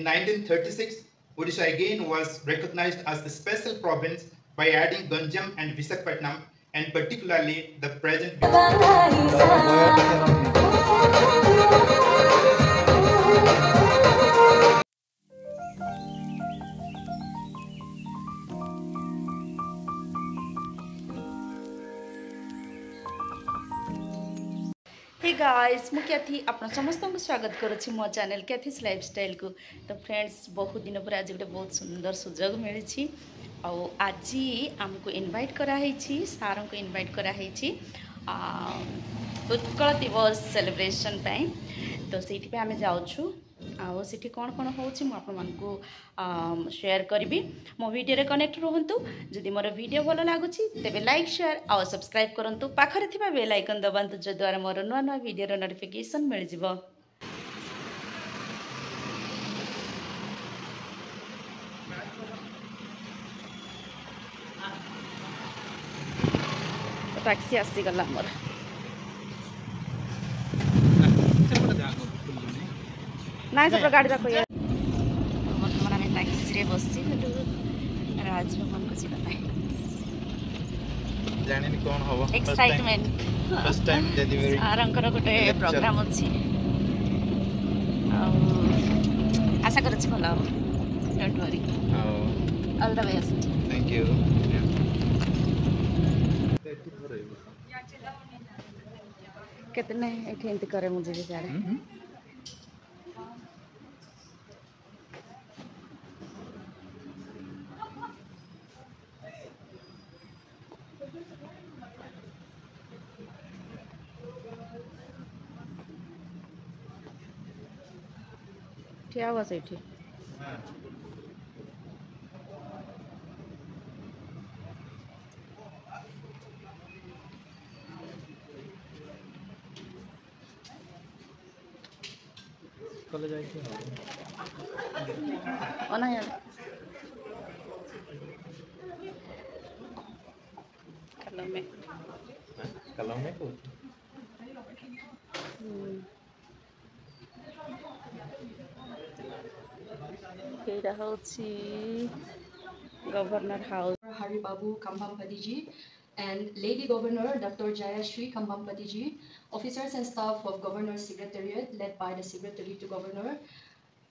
1936, Odisha again was recognized as the special province by adding Ganjam and Visakhapatnam, and particularly the present. Hey guys मु क्याथी आपन समस्त को स्वागत करुछि मो चैनल क्याथीस लाइफस्टाइल को। तो फ्रेंड्स बहुत दिन पर आज गोटे बहुत सुंदर सुजोग मिली आज आमको इनवाइट कराई सार को इनवाइट कराई उत्कल दिवस सेलिब्रेशन पाई। तो से आम जाऊँ आठी कौन कौन हो शेयर करी मो वीडियो रे कनेक्ट रुहतु। जदि मोर वीडियो भल लगुच तेज लाइक शेयर आ सब्सक्राइब करूँ। पाखरे थिबा बेल आइकन दबातु जद्वारा मोर नुआ नुआ वीडियो नोटिफिकेशन मिल जिवो। टैक्सी आसीगला मोर ना सब गाड़ी जाक बर्तमान आम टैक्सी बसी राजभवन को जाना जानिनी कोन होबो एक्साइटमेंट फर्स्ट टाइम डेलीवरी आरंकर गोटे प्रोग्राम अछि आशा करछि भला don't worry all the best thank you. कितने एठी इंत करे मुझे भी जाने ठिया हुआ से कल जाए ओना यार कलम में को Governor House. Haribabu Kambhampati ji and Lady Governor Dr. Jayashree Kambhampati ji, officers and staff of Governor's Secretariat led by the Secretary to Governor.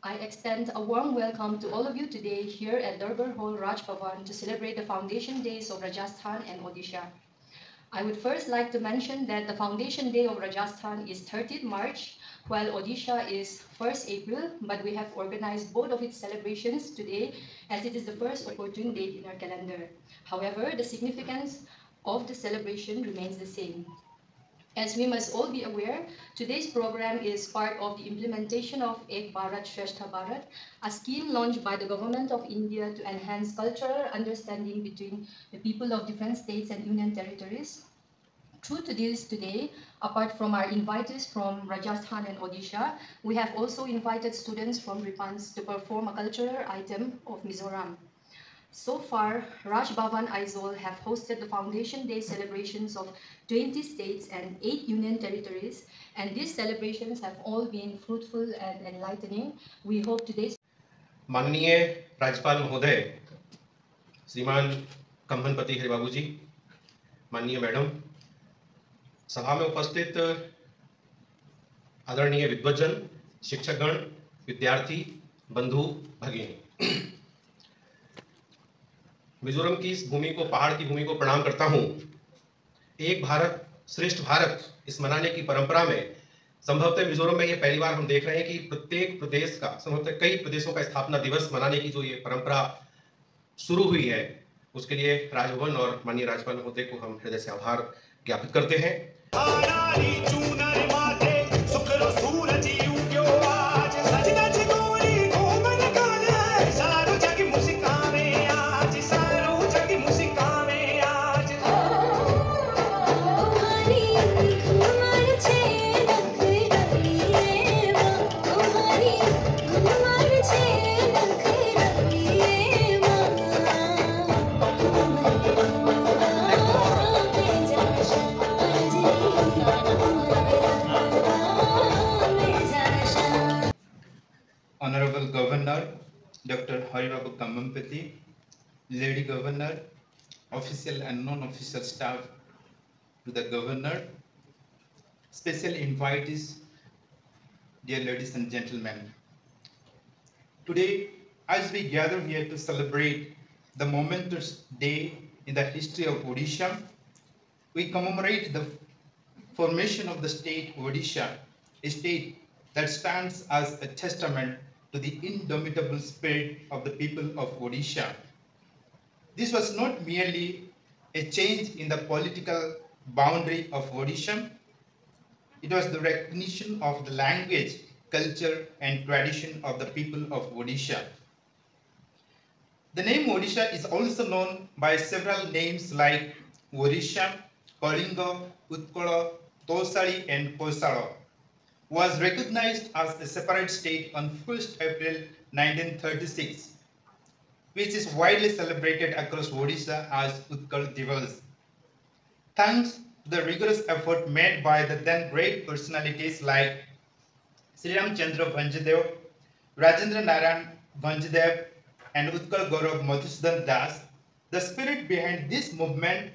I extend a warm welcome to all of you today here at Darbar Hall, Raj Bhavan, to celebrate the foundation days of Rajasthan and Odisha. I would first like to mention that the foundation day of Rajasthan is 30th March, while Odisha is 1st April, but we have organized both of its celebrations today as it is the first opportune date in our calendar. However, the significance of the celebration remains the same. As we must all be aware, today's program is part of the implementation of Ek Bharat Shreshtha Bharat, a scheme launched by the Government of India to enhance cultural understanding between the people of different states and union territories. True to this, today, apart from our invitees from Rajasthan and Odisha, we have also invited students from Ripans to perform a cultural item of Mizoram. So far, Raj Bhavan Aizawl have hosted the Foundation Day celebrations of 20 states and 8 union territories, and these celebrations have all been fruitful and enlightening. We hope today's माननीय राज्यपाल महोदय श्रीमान कंभनपति हरिबाबू जी, माननीय madam, सभा में उपस्थित आदरणीय विद्वज्जन, शिक्षकगण, विद्यार्थी, बंधु, भगिनी, मिजोरम की इस भूमि को, पहाड़ की भूमि को प्रणाम करता हूं। एक भारत श्रेष्ठ भारत इस मनाने की परंपरा में संभवतः मिजोरम में ये पहली बार हम देख रहे हैं कि प्रत्येक प्रदेश का, संभवतः कई प्रदेशों का स्थापना दिवस मनाने की जो ये परंपरा शुरू हुई है, उसके लिए राजभवन और माननीय राज्यपाल महोदय को हम हृदय से आभार ज्ञापित करते हैं। Haribabu Kamampati, Lady Governor, official and non-official staff to the Governor, special invitees, dear ladies and gentlemen. Today, as we gather here to celebrate the momentous day in the history of Odisha, we commemorate the formation of the state Odisha, a state that stands as a testament to the indomitable spirit of the people of Odisha. This was not merely a change in the political boundary of Odisha, it was the recognition of the language, culture, and tradition of the people of Odisha. The name Odisha is also known by several names like Odisha, Kalinga, Utkala, Tosali, and Kosala. Was recognized as a separate state on 1st April 1936, which is widely celebrated across Odisha as Utkal Divas. Thanks to the rigorous effort made by the then great personalities like Sri Ram Chandra Vanjadev, Rajendra Narayan Vanjadev, and Utkal Gaurav Madhusudan Das, the spirit behind this movement,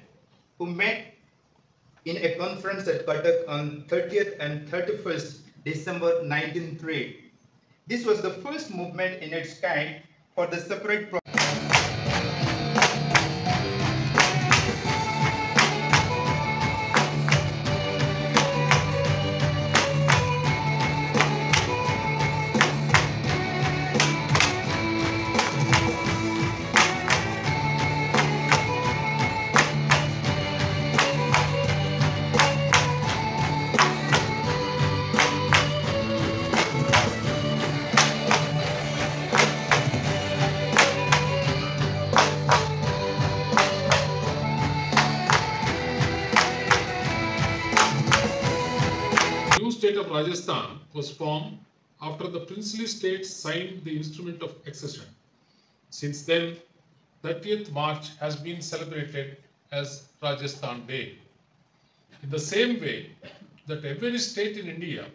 who met in a conference at Cuttack on 30th and 31st December 1903. This was the first movement in its kind for the separate State of Rajasthan was formed after the princely states signed the instrument of accession. Since then, 30th March has been celebrated as Rajasthan Day. In the same way that every state in India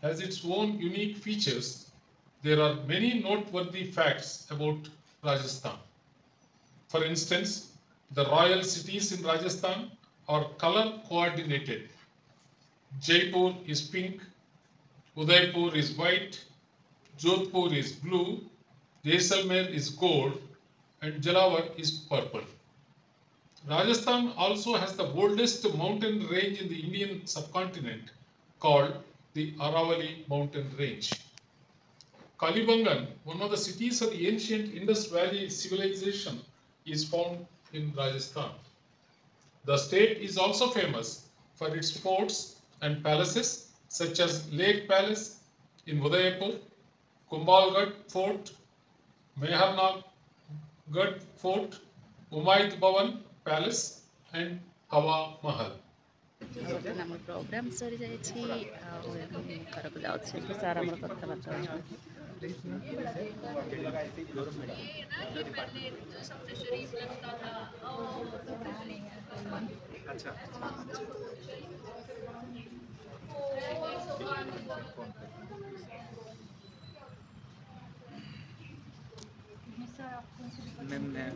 has its own unique features, there are many noteworthy facts about Rajasthan. For instance, the royal cities in Rajasthan are color coordinated. Jaipur is pink, Udaipur is white, Jodhpur is blue, Jaisalmer is gold, and Jalawar is purple. Rajasthan also has the boldest mountain range in the Indian subcontinent, called the Aravalli mountain range. Kalibangan, one of the cities of the ancient Indus Valley civilization, is found in Rajasthan. The state is also famous for its forts and palaces such as Lake Palace in Udaipur, Kumbhalgarh Fort, Meharnagarh Fort, Umaid Bhavan Palace, and Hawa Mahal. ଆମ programme ସରିଯାଇଛି ଆଉ ଏବେ ଘରକୁ ଯାଉଛି sir ଆମର କଥାବାର୍ତ୍ତା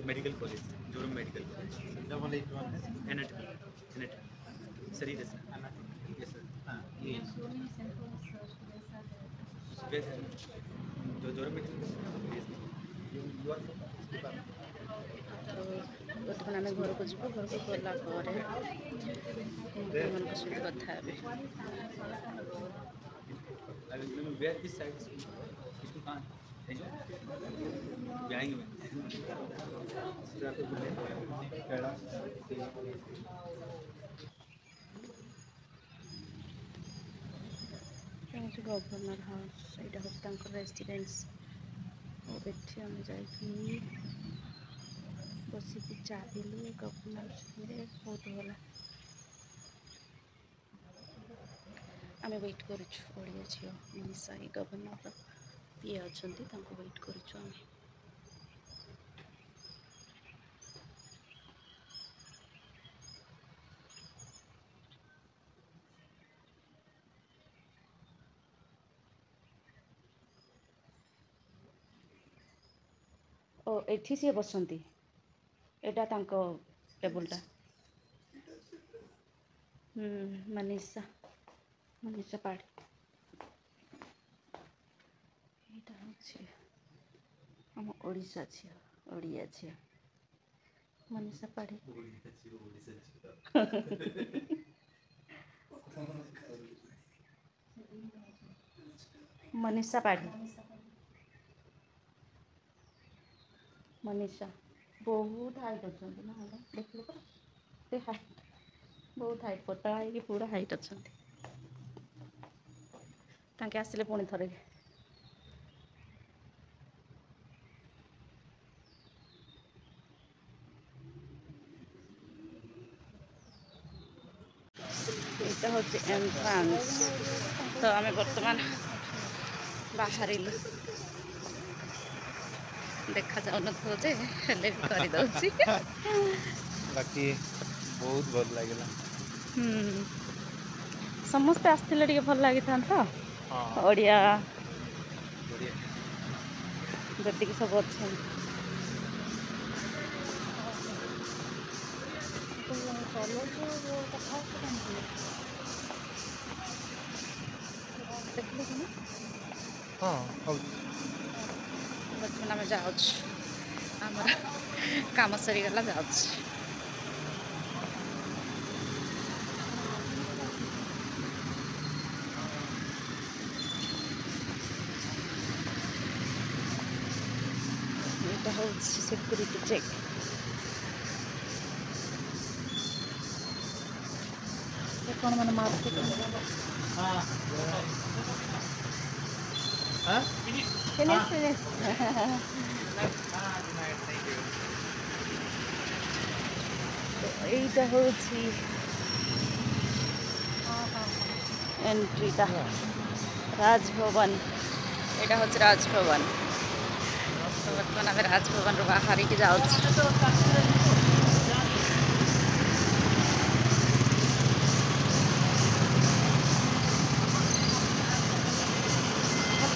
medical college Zoram medical college एनएट सही है सर यस सर ये जो जोरम मेडिकल ବର୍ତ୍ତମାନ ଆମେ ଘରକୁ ଯିବୁ ଘରକୁ ଗଲା ପରେ ସେମାନଙ୍କ ସହିତ କଥା ହେବେ गवर्नर हाउस यहाँ हूँ रेसिडेन्स एठी आम जाकि बसिकी चा पिलु गवर्नर बहुत भल आम वेट करुँ ओडिया झील मिनिषा गवर्नर पीए अच्छा वेट करुँ आम ଓ ଏଠି ସିଏ ବସନ୍ତି, ଏଇଟା ତାଙ୍କ ଟେବୁଲଟା। ମନୀଷା ପାଢ଼ୀ, ଏଇଟା ହେଉଛି ଆମ ଓଡ଼ିଶା ଝିଅ, ଓଡ଼ିଆ ଝିଅ ମନୀଷା ପାଢ଼ୀ। मनीषा पाढ़ी, मनीषा बहुत हाइट अच्छा ना, देखिए तो हाइट बहुत हाइट, पतला है पूरा हाइट अच्छा। तांके आसिले पुणी थरे यहाँ हूँ एंट्रांस। तो आम बर्तमान बाहर देखा जाऊन जे हेले भी कर दउची बाकी बहुत भल लागला। समस्ते आसथिले टिके भल लागि था ओडिया जतिक सब अच्छा। हाँ बर्तमान आम जाऊँ आमर काम सरीगला जाऊँ। এটা হচ্ছে সিকিউরিটি চেক। কোন মানে মার্কেট এইটা হচ্ছে এন্ট্রিটা রাজভবন। এটা হচ্ছে রাজভবন। तो बर्तमान आम राजभवन बाहर की जाऊँ।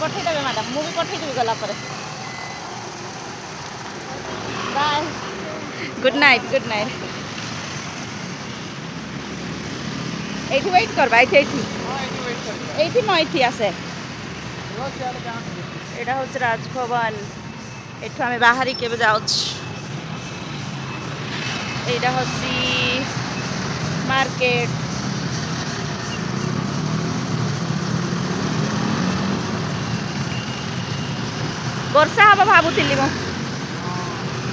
पठेदेवे मैडम, मुझे पठेदेवी गला पर। Bye, good night, good night. एठी वेट करबा, एठी आसे। एटा होछ राजभवन। एठू आम बाहर के जाऊँ। एटा होची मार्केट। वर्षा हम भावुली मु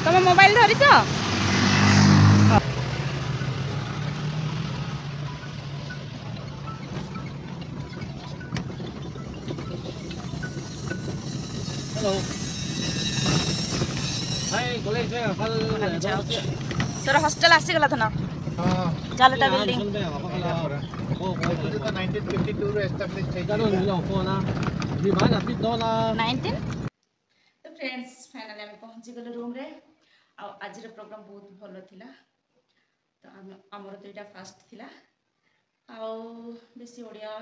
तुम मोबाइल धरीच। तोर हॉस्टल आसीगला था ना जालटा बिल्डिंग 1952 रे एस्टैब्लिश થઈ ગયો 19। तो फ्रेंड्स फाइनली आम पहुँची गले रूम रे। आज प्रोग्राम बहुत भल थिला। तो आमर तो यहाँ फास्ट थिला। बेसी ओडिया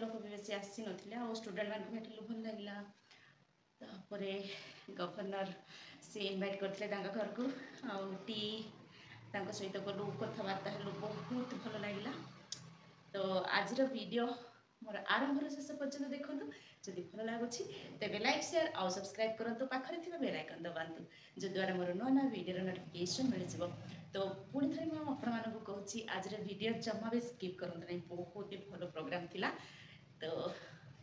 लोक भी बेसी आसी नथिले। स्टूडेंट मान भेटिलु भल लागिला। तापरे गवर्नर से इनवाइट करथिले घर को टी सहित गलु कथबार्ता हेलु बहुत भल लगिला। तो आज वीडियो मोर आरंभ शेष पर्यंत देखु। जदि भल लगुच तेज लाइक शेयर और सब्सक्राइब करूँ। पाखे बेल आइकन दबातु जो द्वारा मोर नुआ नुआ वीडियो नोटिफिकेशन मिल जाव। तो पुणी थे मुझे आपको कहूँ आज वीडियो जमा भी स्किप करूँ ना, बहुत ही भल प्रोग्राम थिला। तो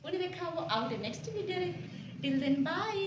पुणी देखा आउ next video. Till then bye.